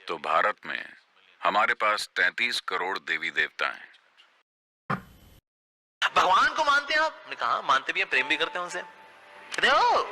तो भारत में हमारे पास 33 करोड़ देवी देवता हैं। भगवान को मानते हैं आप? ने कहा मानते भी हैं, प्रेम भी करते हैं उनसे। कहते हो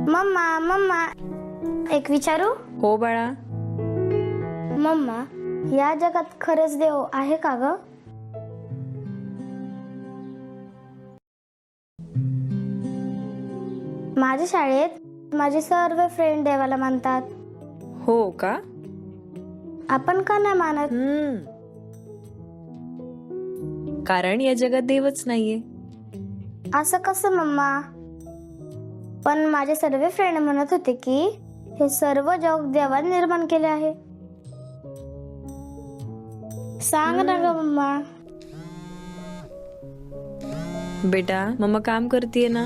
मम्मा मम्मा एक विचारू? हो बाळा. मम्मा, या जगात खरंच देव आहे का ग? माझ्या शाळेत माझे सर्व फ्रेंड देवाला मानतात. हो का? आपण का नाही मानत? कारण या जगात देवच नाहीये. असं कसं मम्मा? पण माझे सर्व फ्रेंड म्हणत होते की हे सर्व जग देवाने निर्माण केले आहे. सांग ना ग मम्मा. बेटा, मम्मा काम करतीये ना.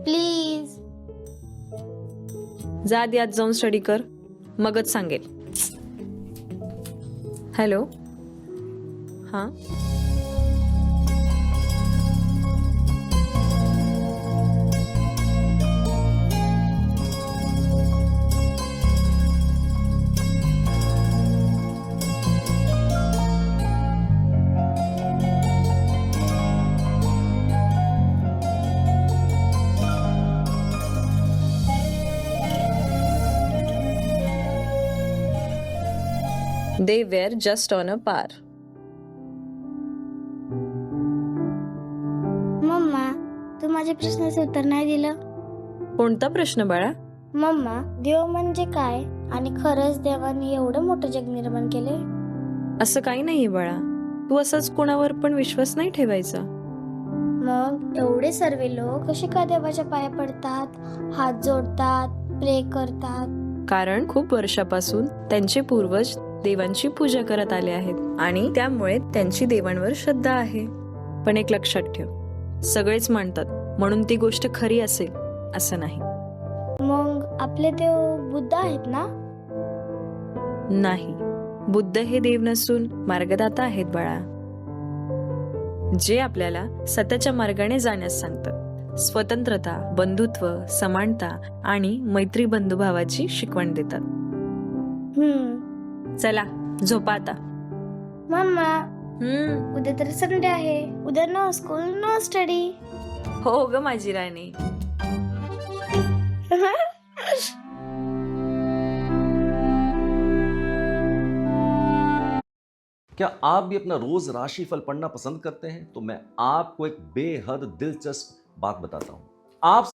प्लीज. जा आधी आज जाऊन स्टडी कर, मगच सांगेल. हॅलो. हां. They were just on a par. मम्मा, तू माझ्या प्रश्नाचे उत्तर नाही दिलं. कोणता प्रश्न बाळा? मम्मा, देव म्हणजे काय आणि खरंच देवाने एवढं मोठं जग निर्माण केले? असं काही नाहीये बाळा. तू असंच कोणावर पण विश्वास नाही ठेवायचा. मग एवढे सर्व लोक कसे काय देवाच्या पाया पडतात, हात जोडतात, प्रे करतात? कारण खूप वर्षापासून त्यांचे पूर्वज देवांची पूजा करत आले आहेत आणि त्यामुळे त्यांची देवांवर श्रद्धा आहे. पण एक लक्षात ठेव, सगळेच म्हणतात म्हणून ती गोष्ट खरी असेल असं नाही. मग आपले देव बुद्ध आहेत ना? नाही, बुद्ध हे देव नसून मार्गदाता आहेत बाळा, जे आपल्याला सत्याच्या मार्गाने जाण्यास सांगतात. स्वतंत्रता, बंधुत्व, समानता आणि मैत्री बंधुभावाची शिकवण देतात. चला झोपा आता. मम्मा, उद्या तर संडे आहे. उद्या नो स्कूल नो स्टडी. हो ग माझी राणी. क्या आप भी अपना रोज राशिफल पढ़ना पसंद करते हैं? तो मैं आपको एक बेहद दिलचस्प बात बताता हूं. आप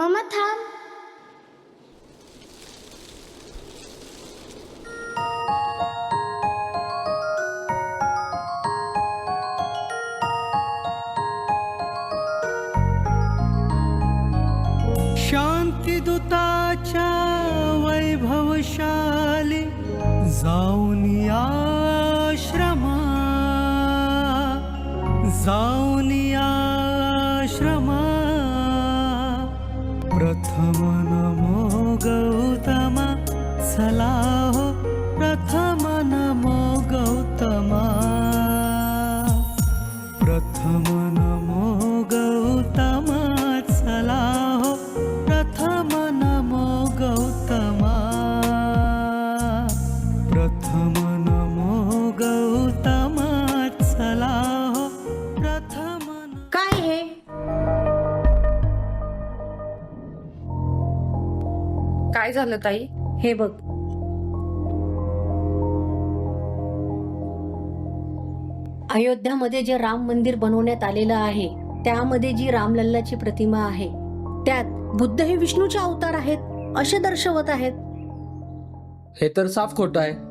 मम्मा थांब. शांतिदूताच्या वैभवशाली जाऊन या आश्रमा, जाऊन या आश्रमा. प्रथम नमो गौतमा, चला हो प्रथम नमो गौतमा. प्रथम नमो गौतमा, चला हो प्रथम नमो गौतमा. प्रथम नमो गौतमा, चला हो प्रथम. काय हे? काय झालं ताई? हे बघ. अयोध्यामध्ये जे राम मंदिर बनवण्यात आलेलं आहे त्यामध्ये जी रामलल्लाची प्रतिमा आहे त्यात बुद्ध हे विष्णूचे अवतार आहेत असे दर्शवत आहेत. हे तर साफ खोटं आहे.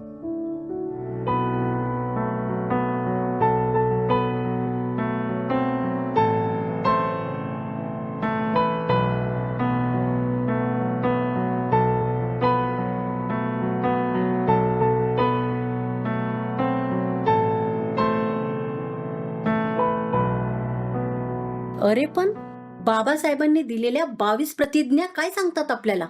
अरे पण बाबासाहेबांनी दिलेल्या 22 प्रतिज्ञा काय सांगतात आपल्याला?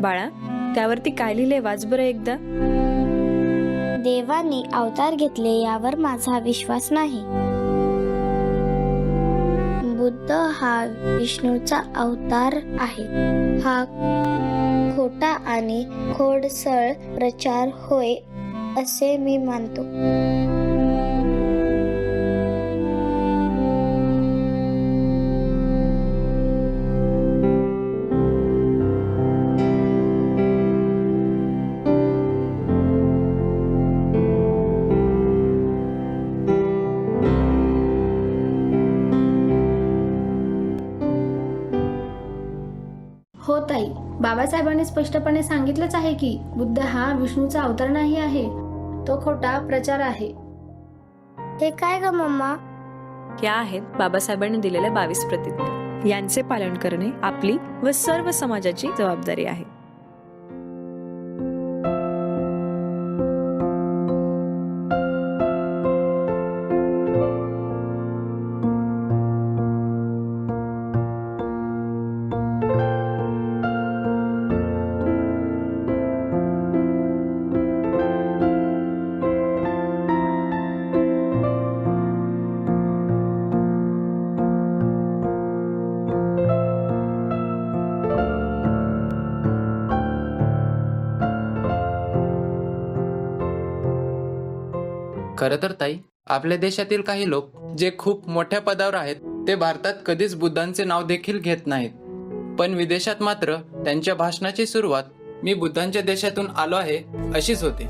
बाळा, त्यावरती काय लिहिले वाच बरं एकदा. देवाने अवतार घेतले यावर माझा विश्वास नाही. बुद्ध हा विष्णूचा अवतार आहे. हा खोटा आणि खोडसळ प्रचार होय असे मी मानतो. हो ताई, बाबासाहेबांनी स्पष्टपणे सांगितलंच आहे की बुद्ध हा विष्णूचा अवतार नाही आहे, तो खोटा प्रचार आहे. हे काय ग मम्मा? या आहेत बाबासाहेबांनी दिलेल्या 22 प्रतिज्ञा. यांचे पालन करणे आपली व सर्व समाजाची जबाबदारी आहे. खरं तर ताई, आपल्या देशातील काही लोक जे खूप मोठ्या पदावर आहेत ते भारतात कधीच बुद्धांचे नाव देखील घेत नाहीत. पण विदेशात मात्र त्यांच्या भाषणाची सुरुवात मी बुद्धांच्या देशातून आलो आहे अशीच होते.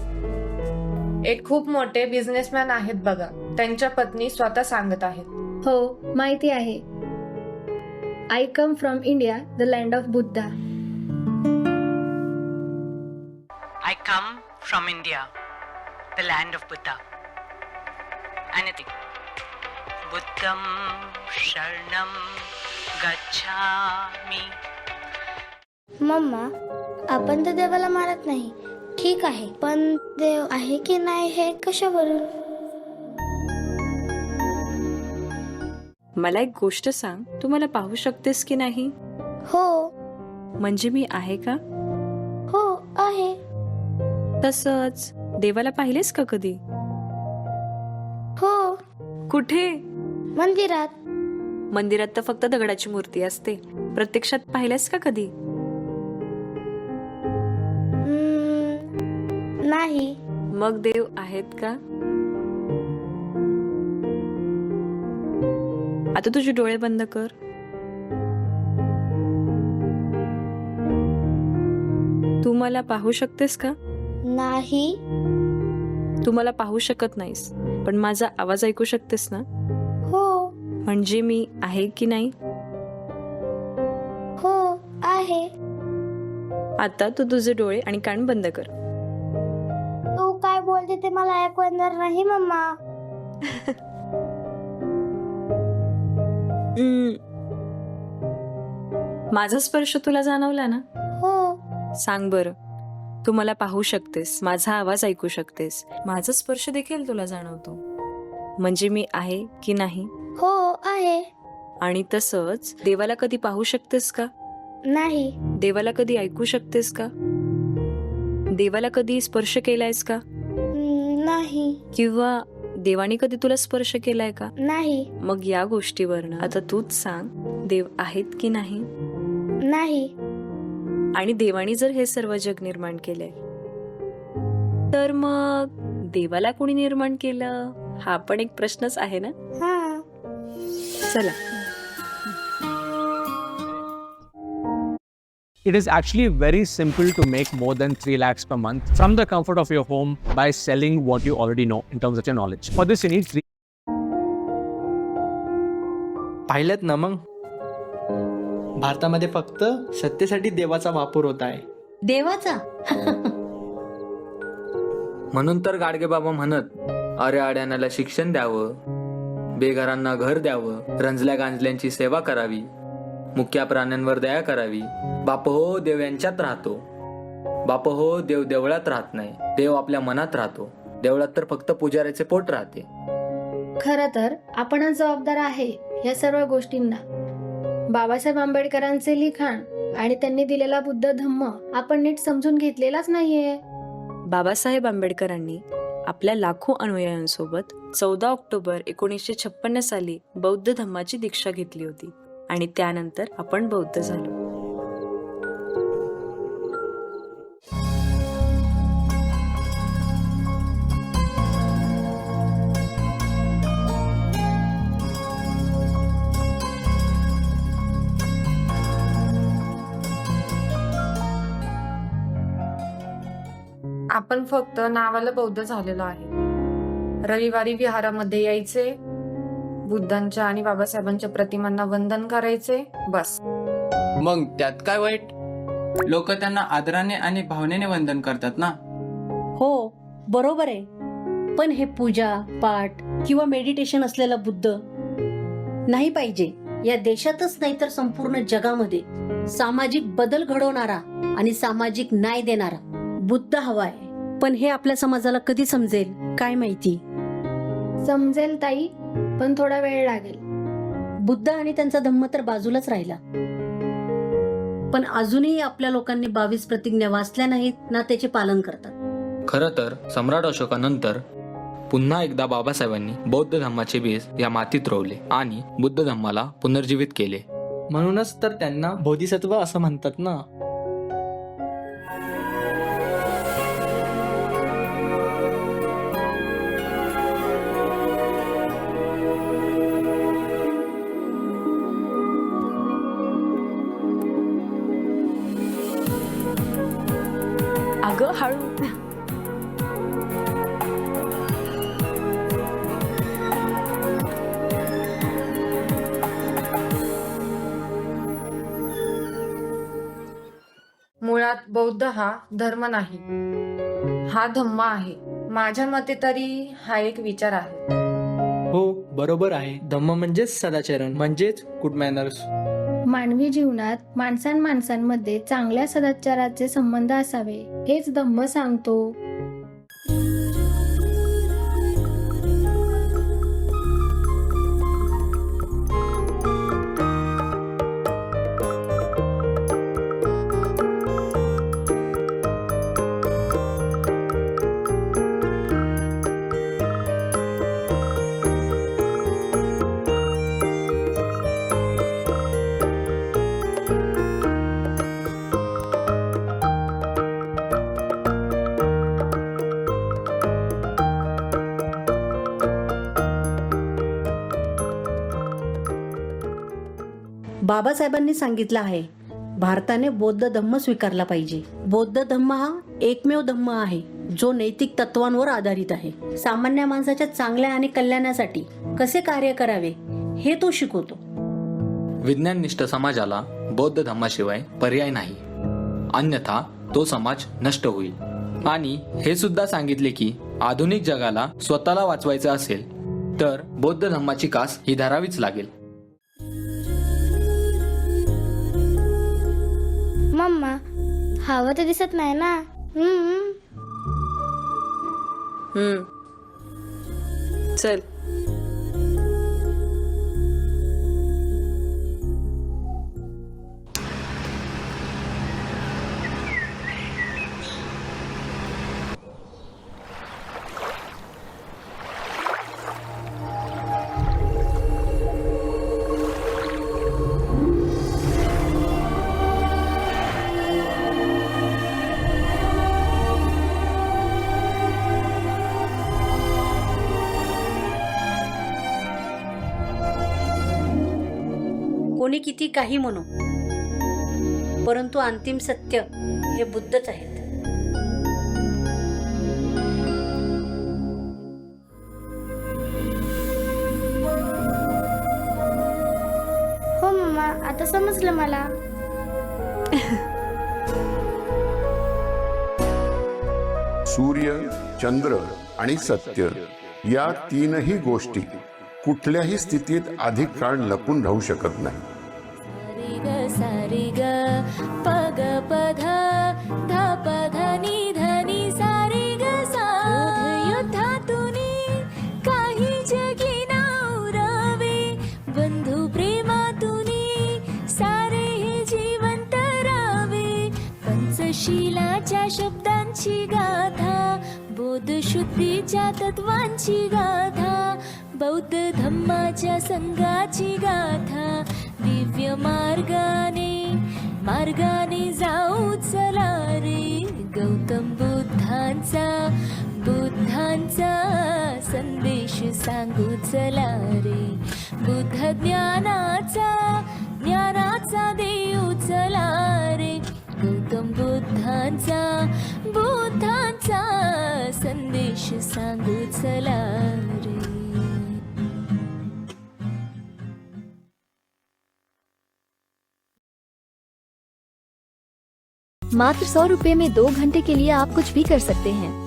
एक खूप मोठे बिझनेसमॅन आहेत बघा, त्यांच्या पत्नी स्वतः सांगत आहेत. हो, माहिती आहे. I come from India, the land of Buddha. I come from India, the land of Buddha. Anything. Buddham Sharanam Gacchami. Mamma, आपण तर देवाला मारत नाही, ठीक आहे, पण देव आहे की नाही हे कशावरून? मला एक गोष्ट सांग, तू मला पाहू शकतेस की नाही? हो. म्हणजे मी आहे का? हो आहे. तसंच देवाला पाहिलेस का कधी? हो. कुठे? मंदिरात. मंदिरात तर फक्त दगडाची मूर्ती असते. प्रत्यक्षात पाहिलेस का कधी? नाही. मग देव आहेत का? आता तुझे डोळे बंद कर. तू मला पाहू शकतेस का? नाही. तू मला पाहू शकत नाहीस, पण माझा आवाज ऐकू शकतेस ना? हो. म्हणजे मी आहे की नाही? हो आहे. आता तू तुझे डोळे आणि कान बंद कर. तू काय बोलते ते मला ऐकू येणार नाही मम्मा. माझा स्पर्श तुला जाणवला ना? हो. सांग बरं, तू मला पाहू शकतेस, माझा आवाज ऐकू शकतेस, माझा स्पर्श देखील तुला जाणवतो. म्हणजे मी आहे की नाही? हो आहे. आणि तसंच देवाला कधी पाहू शकतेस का? नाही. देवाला कधी ऐकू शकतेस का? देवाला कधी स्पर्श केलायस का? नाही. किंवा देवाने कधी तुला स्पर्श केलाय का? नाही. मग या गोष्टीवरनं आता तूच सांग, देव आहेत की नाही? नाही. आणि देवाने जर हे सर्व जग निर्माण केलंय, तर मग देवाला कोणी निर्माण केलं? हा पण एक प्रश्नच आहे ना. हा. चला. It is actually very simple to make more than 3 lakhs per month from the comfort of your home by selling what you already know in terms of your knowledge. For this, you need 3. पाहिलं ना मग, भारतामध्ये फक्त सत्तेसाठी देवाचा वापर होत आहे. देवाचा म्हणून तर गाडगेबाबा म्हणत, अरे अड्यानाला शिक्षण द्यावं, बेघरांना घर द्यावं, रंजल्या गांजल्यांची सेवा करावी, मुक्या प्राण्यांवर दया करावी. बाप हो, देव यांच्यात राहतो. बाप हो, देव देवळात राहत नाही, देव आपल्या मनात राहतो. देवळात तर फक्त पुजाऱ्याचे पोट राहते. खरं तर आपणच जबाबदार आहे या सर्व गोष्टींना. बाबासाहेब आंबेडकरांचे लिखाण आणि त्यांनी दिलेला बुद्ध धम्म आपण नीट समजून घेतलेलाच नाहीये. बाबासाहेब आंबेडकरांनी आपल्या लाखो अनुयायांसोबत 14 ऑक्टोबर 1956 साली बौद्ध धम्माची दीक्षा घेतली होती आणि त्यानंतर आपण बौद्ध झालो. आपण फक्त नावाला बौद्ध झालेलो आहे. रविवारी विहारामध्ये यायचे, बुद्धांच्या आणि बाबासाहेबांच्या प्रतिमांना वंदन करायचे, बस. मग त्यात काय वाईट? लोक त्यांना आदराने आणि भावनेने वंदन करतात ना. हो बरोबर आहे, पण हे पूजा पाठ किंवा मेडिटेशन असलेला बुद्ध नाही पाहिजे. या देशातच नाही तर संपूर्ण जगामध्ये सामाजिक बदल घडवणारा आणि सामाजिक न्याय देणारा बुद्ध हवाय. पण हे आपल्या समाजाला कधी समजेल काय माहिती. समजेल ताई, पण थोडा वेळ लागेल. बुद्ध आणि त्यांचा धम्म तर बाजूलाच राहिला, पण अजूनही आपल्या लोकांनी 22 प्रतिज्ञा वाचल्या नाहीत ना त्याचे पालन करतात. खरं तर सम्राट अशोकानंतर पुन्हा एकदा बाबासाहेबांनी बौद्ध धम्माचे बीज या मातीत रोवले आणि बुद्ध धम्माला पुनर्जीवित केले. म्हणूनच तर त्यांना बोधिसत्व असं म्हणतात ना. अगं हळू. मुळात बौद्ध हा धर्म नाही, हा धम्म आहे. माझ्या मते तरी हा एक विचार आहे. हो बरोबर आहे. धम्म म्हणजेच सदाचरण, म्हणजेच गुड मॅनर्स. मानवी जीवनात माणसांमध्ये चांगल्या सदाचाराचे संबंध असावे हेच धम्म सांगतो. बाबासाहेबांनी सांगितलं आहे, भारताने बौद्ध धम्म स्वीकारला पाहिजे. बौद्ध धम्म हा एकमेव धम्म आहे जो नैतिक तत्वांवर आधारित आहे. सामान्य माणसाच्या चांगल्या आणि कल्याणासाठी कसे कार्य करावे हे तो शिकवतो. विज्ञाननिष्ठ समाजाला बौद्ध धम्माशिवाय पर्याय नाही, अन्यथा तो समाज नष्ट होईल. आणि हे सुद्धा सांगितले की आधुनिक जगाला स्वतःला वाचवायचं असेल तर बौद्ध धम्माची कास ही धरावीच लागेल. मम्मा, हवं तर दिसत नाही ना. चल. कोणी किती काही म्हणो, परंतु अंतिम सत्य हे बुद्धच आहेत. हो मम्मा, आता समजलं मला. सूर्य, चंद्र आणि सत्य या तीनही गोष्टी कुठल्याही स्थितीत अधिक काळ लपून राहू शकत नाही. सारी ग पग पध ध पध नि धनी सारी ग सा. युद्धातूनी काही जगी नावरावे, बंधू प्रेमातूनी सारे हे जिवंत रावे. पंचशीलाच्या शब्दांची गाथा, बोध शुद्धीच्या तत्वांची गाथा, बौद्ध धम्माच्या संघाची गाथा. दिव्य मार्गाने जाऊ चला रे, गौतम बुद्धांचा संदेश सांगू चला रे. बुद्ध ज्ञानाचा देऊ चला रे, गौतम बुद्धांचा संदेश सांगू चला रे. मात्र 100 रुपए में 2 घंटे के लिए आप कुछ भी कर सकते हैं.